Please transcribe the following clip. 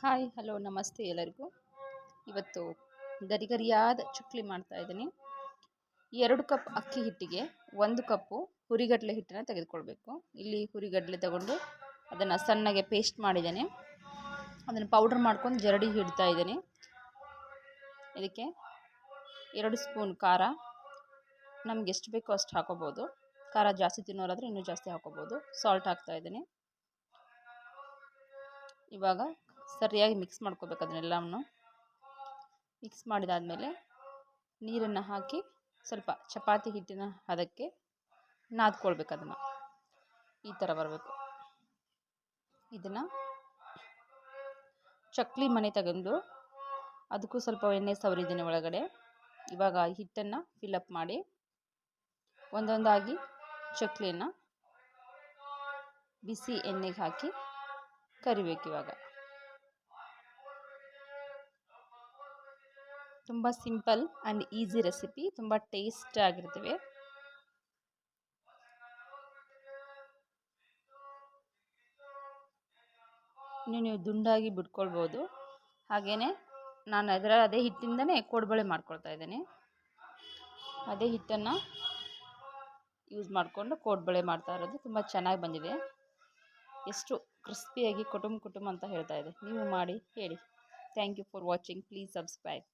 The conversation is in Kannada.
ಹಾಯ್ ಹಲೋ ನಮಸ್ತೆ ಎಲ್ಲರಿಗೂ. ಇವತ್ತು ಗರಿಗರಿಯಾದ ಚಕ್ಲಿ ಮಾಡ್ತಾ ಇದ್ದೀನಿ. 2 ಕಪ್ ಅಕ್ಕಿ ಹಿಟ್ಟಿಗೆ 1 ಕಪ್ಪು ಹುರಿಗಡಲೆ ಹಿಟ್ಟನ್ನು ತೆಗೆದುಕೊಳ್ಬೇಕು. ಇಲ್ಲಿ ಹುರಿಗಡಲೆ ತಗೊಂಡು ಅದನ್ನು ಸಣ್ಣಗೆ ಪೇಸ್ಟ್ ಮಾಡಿದ್ದೇನೆ. ಅದನ್ನು ಪೌಡ್ರ್ ಮಾಡ್ಕೊಂಡು ಜರಡಿ ಹಿಡ್ತಾ ಇದ್ದೀನಿ. ಇದಕ್ಕೆ 2 ಸ್ಪೂನ್ ಖಾರ, ನಮ್ಗೆ ಎಷ್ಟು ಬೇಕೋ ಅಷ್ಟು ಹಾಕೋಬೋದು. ಖಾರ ಜಾಸ್ತಿ ತಿನ್ನೋರಾದರೆ ಇನ್ನೂ ಜಾಸ್ತಿ ಹಾಕೋಬೋದು. ಸಾಲ್ಟ್ ಹಾಕ್ತಾ ಇದ್ದೀನಿ. ಇವಾಗ ಸರಿಯಾಗಿ ಮಿಕ್ಸ್ ಮಾಡ್ಕೋಬೇಕು. ಅದನ್ನೆಲ್ಲವನ್ನು ಮಿಕ್ಸ್ ಮಾಡಿದಾದಮೇಲೆ ನೀರನ್ನು ಹಾಕಿ ಸ್ವಲ್ಪ ಚಪಾತಿ ಹಿಟ್ಟಿನ ಹದಕ್ಕೆ ನಾದ್ಕೊಳ್ಬೇಕು. ಅದನ್ನು ಈ ಥರ ಬರಬೇಕು. ಇದನ್ನು ಚಕ್ಲಿ ಮನೆ ತಗೊಂಡು ಅದಕ್ಕೂ ಸ್ವಲ್ಪ ಎಣ್ಣೆ ಸವರಿದ್ದೀನಿ ಒಳಗಡೆ. ಇವಾಗ ಹಿಟ್ಟನ್ನು ಫಿಲಪ್ ಮಾಡಿ ಒಂದೊಂದಾಗಿ ಚಕ್ಲಿಯನ್ನು ಬಿಸಿ ಎಣ್ಣೆಗೆ ಹಾಕಿ ಕರಿಬೇಕು. ಇವಾಗ ತುಂಬ ಸಿಂಪಲ್ ಆ್ಯಂಡ್ ಈಸಿ ರೆಸಿಪಿ, ತುಂಬ ಟೇಸ್ಟ್ ಆಗಿರ್ತವೆ. ಇನ್ನು ನೀವು ದುಂಡಾಗಿ ಬಿಟ್ಕೊಳ್ಬೋದು. ಹಾಗೆಯೇ ನಾನು ಅದೇ ಹಿಟ್ಟಿಂದನೇ ಕೋಡ್ಬಳೆ ಮಾಡ್ಕೊಳ್ತಾ ಇದ್ದೇನೆ. ಅದೇ ಹಿಟ್ಟನ್ನು ಯೂಸ್ ಮಾಡಿಕೊಂಡು ಕೋಡ್ಬಳೆ ಮಾಡ್ತಾ ಇರೋದು. ತುಂಬ ಚೆನ್ನಾಗಿ ಬಂದಿದೆ. ಎಷ್ಟು ಕ್ರಿಸ್ಪಿಯಾಗಿ ಕುಟುಂಬ ಅಂತ ಹೇಳ್ತಾ ಇದೆ. ನೀವು ಮಾಡಿ ಹೇಳಿ. Thank you for watching. Please subscribe.